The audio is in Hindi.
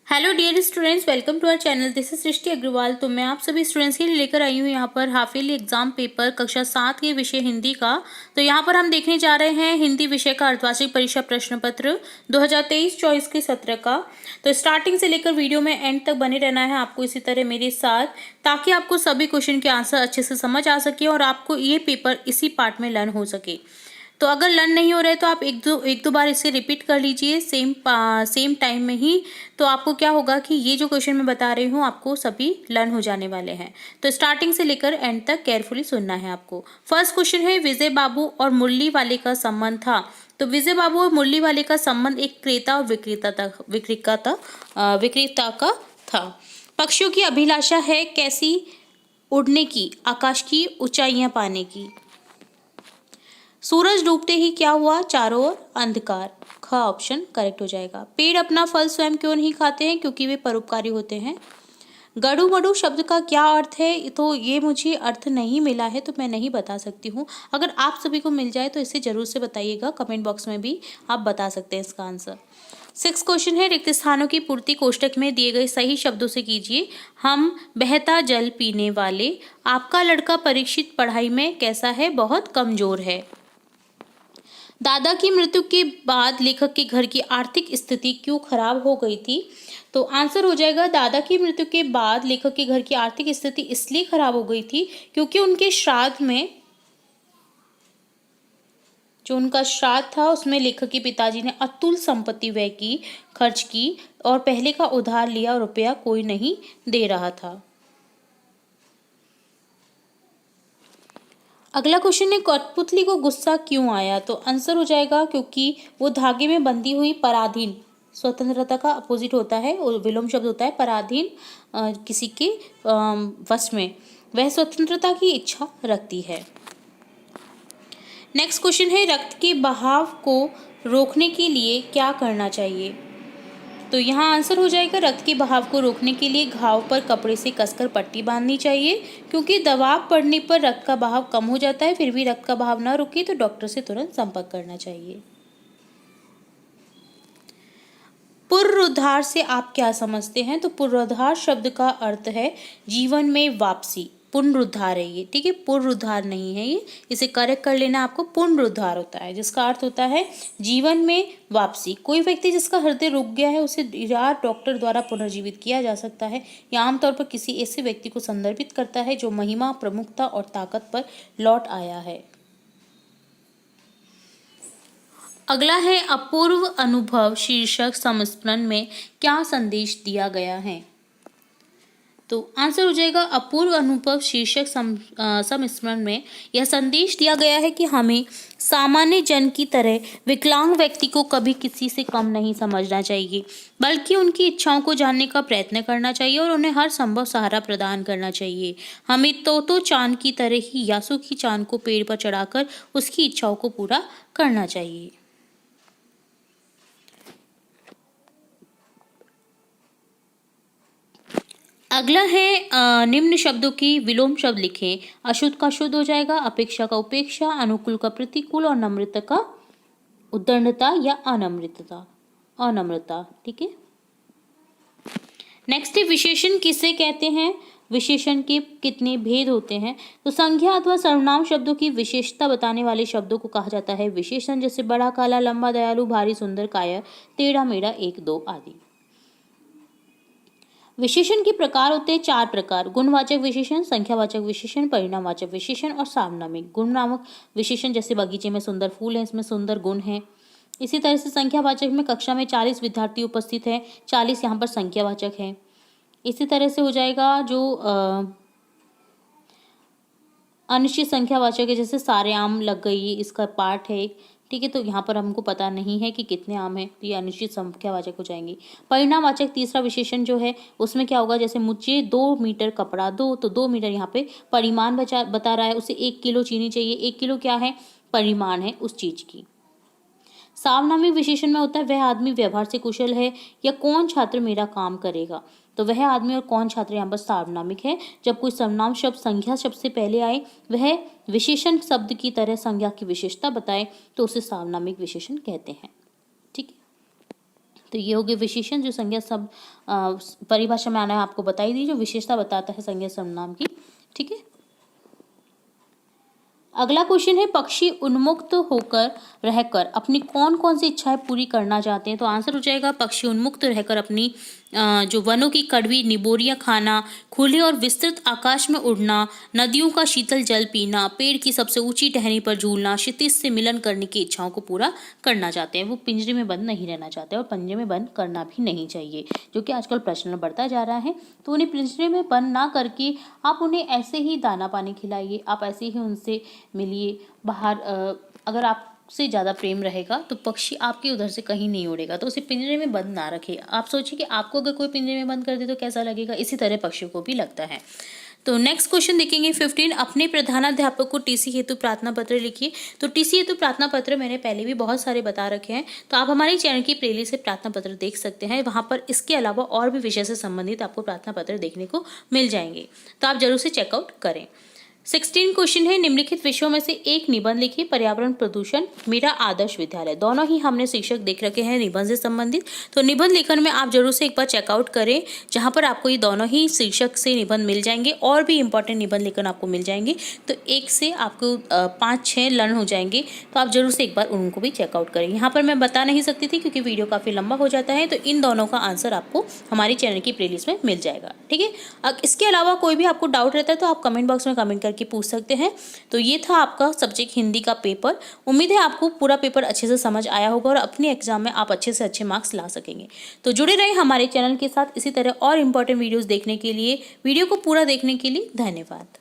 Hello dear students, welcome to our channel. This is Srishti Agarwal. तो मैं आप सभी स्टूडेंट्स के लिए लेकर आई हूँ यहाँ पर हाफ ईयरली एग्जाम पेपर कक्षा 7 के विषय हिंदी का। तो यहाँ पर हम देखने जा रहे हैं हिंदी विषय का अर्धवार्षिक परीक्षा प्रश्न पत्र 2023-24 के सत्र का। तो स्टार्टिंग से लेकर वीडियो में एंड तक बने रहना है आपको इसी तरह मेरे साथ, ताकि आपको सभी क्वेश्चन के आंसर अच्छे से समझ आ सके और आपको ये पेपर इसी पार्ट में लर्न हो सके। तो अगर लर्न नहीं हो रहा है तो आप एक दो बार इसे रिपीट कर लीजिए सेम टाइम में ही। तो आपको क्या होगा कि ये जो क्वेश्चन मैं बता रही हूँ आपको सभी लर्न हो जाने वाले हैं। तो स्टार्टिंग से लेकर एंड तक केयरफुली सुनना है आपको। फर्स्ट क्वेश्चन है, विजय बाबू और मुरली वाले का संबंध था। तो विजय बाबू और मुरली वाले का संबंध एक क्रेता और विक्रेता का था। पक्षियों की अभिलाषा है कैसी? उड़ने की, आकाश की ऊंचाइयां पाने की। सूरज डूबते ही क्या हुआ? चारों ओर अंधकार। ख ऑप्शन करेक्ट हो जाएगा। पेड़ अपना फल स्वयं क्यों नहीं खाते हैं? क्योंकि वे परोपकारी होते हैं। गड़ू मडू शब्द का क्या अर्थ है? तो ये मुझे अर्थ नहीं मिला है तो मैं नहीं बता सकती हूँ। अगर आप सभी को मिल जाए तो इसे जरूर से बताइएगा, कमेंट बॉक्स में भी आप बता सकते हैं इसका आंसर। 6 क्वेश्चन है, रिक्त स्थानों की पूर्ति कोष्टक में दिए गए सही शब्दों से कीजिए। हम बहता जल पीने वाले। आपका लड़का परीक्षित पढ़ाई में कैसा है? बहुत कमजोर है। दादा की मृत्यु के बाद लेखक के घर की आर्थिक स्थिति क्यों खराब हो गई थी? तो आंसर हो जाएगा, दादा की मृत्यु के बाद लेखक के घर की आर्थिक स्थिति इसलिए खराब हो गई थी क्योंकि उनके श्राद्ध में, जो उनका श्राद्ध था उसमें लेखक के पिताजी ने अतुल संपत्ति व्यय की, खर्च की और पहले का उधार लिया रुपया कोई नहीं दे रहा था। अगला क्वेश्चन है, कठपुतली को गुस्सा क्यों आया? तो आंसर हो जाएगा क्योंकि वो धागे में बंधी हुई पराधीन, स्वतंत्रता का अपोजिट होता है और विलोम शब्द होता है पराधीन, किसी के वश में, वह स्वतंत्रता की इच्छा रखती है। नेक्स्ट क्वेश्चन है, रक्त के बहाव को रोकने के लिए क्या करना चाहिए? तो यहाँ आंसर हो जाएगा, रक्त के बहाव को रोकने के लिए घाव पर कपड़े से कसकर पट्टी बांधनी चाहिए, क्योंकि दबाव पड़ने पर रक्त का बहाव कम हो जाता है। फिर भी रक्त का बहाव ना रुके तो डॉक्टर से तुरंत संपर्क करना चाहिए। पुनरुद्धार से आप क्या समझते हैं? तो पुनरुद्धार शब्द का अर्थ है जीवन में वापसी। पुनरुद्धार है ये, ठीक है, पुनरुद्धार नहीं है ये, इसे करेक्ट कर लेना आपको। पुनरुद्धार होता है जिसका अर्थ होता है जीवन में वापसी। कोई व्यक्ति जिसका हृदय रुक गया है उसे डॉक्टर द्वारा पुनर्जीवित किया जा सकता है। यह आमतौर पर किसी ऐसे व्यक्ति को संदर्भित करता है जो महिमा, प्रमुखता और ताकत पर लौट आया है। अगला है, अपूर्व अनुभव शीर्षक संस्मरण में क्या संदेश दिया गया है? तो आंसर हो जाएगा, अपूर्व अनुभव शीर्षक संस्मरण में यह संदेश दिया गया है कि हमें सामान्य जन की तरह विकलांग व्यक्ति को कभी किसी से कम नहीं समझना चाहिए, बल्कि उनकी इच्छाओं को जानने का प्रयत्न करना चाहिए और उन्हें हर संभव सहारा प्रदान करना चाहिए। हमें तो चांद की तरह ही यासु की चांद को पेड़ पर चढ़ाकर उसकी इच्छाओं को पूरा करना चाहिए। अगला है, निम्न शब्दों की विलोम शब्द लिखें। अशुद्ध का शुद्ध हो जाएगा, अपेक्षा का उपेक्षा, अनुकूल का प्रतिकूल और नम्रता का उद्दंडता या अनम्रता, ठीक है। नेक्स्ट है, विशेषण किसे कहते हैं? विशेषण के कितने भेद होते हैं? तो संज्ञा अथवा सर्वनाम शब्दों की विशेषता बताने वाले शब्दों को कहा जाता है विशेषण, जैसे बड़ा, काला, लंबा, दयालु, भारी, सुंदर, काया, टेढ़ा मेढ़ा, एक, दो आदि। विशेषण के प्रकार होते हैं 4 प्रकार: गुणवाचक विशेषण, संख्यावाचक विशेषण, परिणामवाचक विशेषण और सार्वनामिक। गुण नामक विशेषण जैसे बगीचे में सुंदर फूल है, इसमें सुंदर गुण है। इसी तरह से संख्यावाचक में कक्षा में 40 विद्यार्थी उपस्थित है, 40 यहाँ पर संख्यावाचक है। इसी तरह से हो जाएगा जो अनिश्चित संख्यावाचक है, जैसे सारे आम लग गई, इसका पार्ट है, ठीक है। तो यहाँ पर हमको पता नहीं है कि कितने आम हैं, तो ये अनिश्चित संख्यावाचक हो जाएंगी। परिणामवाचक तीसरा विशेषण जो है उसमें क्या होगा, जैसे मुझे 2 मीटर कपड़ा दो, तो 2 मीटर यहाँ पे परिमाण बता रहा है, उसे 1 किलो चीनी चाहिए। 1 किलो क्या है? परिमाण है उस चीज की। सार्वनामिक विशेषण में होता है वह आदमी व्यवहार से कुशल है या कौन छात्र मेरा काम करेगा। तो वह आदमी और कौन छात्र यहाँ पर सार्वनामिक है। जब कोई सर्वनाम शब्द संज्ञा शब्द से पहले आए, वह विशेषण शब्द की तरह संज्ञा की विशेषता बताए, तो उसे सार्वनामिक विशेषण कहते हैं, ठीक है। तो ये हो गए विशेषण जो संज्ञा सब परिभाषा में आना है आपको बताई दी, जो विशेषता बताता है संज्ञा सर्वनाम की। ठीक है, अगला क्वेश्चन है पक्षी उन्मुक्त होकर रहकर अपनी कौन कौन सी इच्छाएं पूरी करना चाहते हैं। तो आंसर हो जाएगा पक्षी उन्मुक्त रहकर अपनी जो वनों की कड़वी निबोरियां खाना, खुले और विस्तृत आकाश में उड़ना, नदियों का शीतल जल पीना, पेड़ की सबसे ऊंची टहनी पर झूलना, क्षितिज से मिलन करने की इच्छाओं को पूरा करना चाहते हैं। वो पिंजरे में बंद नहीं रहना चाहते और पिंजरे में बंद करना भी नहीं चाहिए, जो कि आजकल प्रचलन बढ़ता जा रहा है। तो उन्हें पिंजरे में बंद ना करके आप उन्हें ऐसे ही दाना पानी खिलाइए, आप ऐसे ही उनसे मिलिए बाहर। अगर आपसे ज़्यादा प्रेम रहेगा तो पक्षी आपके उधर से कहीं नहीं उड़ेगा, तो उसे पिंजरे में बंद ना रखें। आप सोचिए कि आपको अगर कोई पिंजरे में बंद कर दे तो कैसा लगेगा, इसी तरह पक्षियों को भी लगता है। तो नेक्स्ट क्वेश्चन देखेंगे 15, अपने प्रधानाध्यापक को टीसी हेतु प्रार्थना पत्र लिखिए। तो टीसी हेतु प्रार्थना पत्र मैंने पहले भी बहुत सारे बता रखे हैं, तो आप हमारे चैनल की प्लेलिस्ट से प्रार्थना पत्र देख सकते हैं। वहाँ पर इसके अलावा और भी विषय से संबंधित आपको प्रार्थना पत्र देखने को मिल जाएंगे, तो आप जरूर से चेकआउट करें। 16 क्वेश्चन है, निम्नलिखित विषयों में से एक निबंध लिखिए। पर्यावरण प्रदूषण, मेरा आदर्श विद्यालय, दोनों ही हमने शीर्षक देख रखे हैं निबंध से संबंधित। तो निबंध लेखन में आप जरूर से एक बार चेकआउट करें, जहां पर आपको ये दोनों ही शीर्षक से निबंध मिल जाएंगे और भी इंपॉर्टेंट निबंध लेखन आपको मिल जाएंगे। तो एक से आपको 5-6 लर्न हो जाएंगे, तो आप जरूर से एक बार उनको भी चेकआउट करें। यहाँ पर मैं बता नहीं सकती थी क्योंकि वीडियो काफ़ी लंबा हो जाता है, तो इन दोनों का आंसर आपको हमारे चैनल की प्लेलिस्ट में मिल जाएगा। ठीक है, इसके अलावा कोई भी आपको डाउट रहता है तो आप कमेंट बॉक्स में कमेंट करके पूछ सकते हैं। तो ये था आपका सब्जेक्ट हिंदी का पेपर। उम्मीद है आपको पूरा पेपर अच्छे से समझ आया होगा और अपने एग्जाम में आप अच्छे से अच्छे मार्क्स ला सकेंगे। तो जुड़े रहें हमारे चैनल के साथ इसी तरह और इम्पोर्टेंट वीडियोस देखने के लिए। वीडियो को पूरा देखने के लिए धन्यवाद।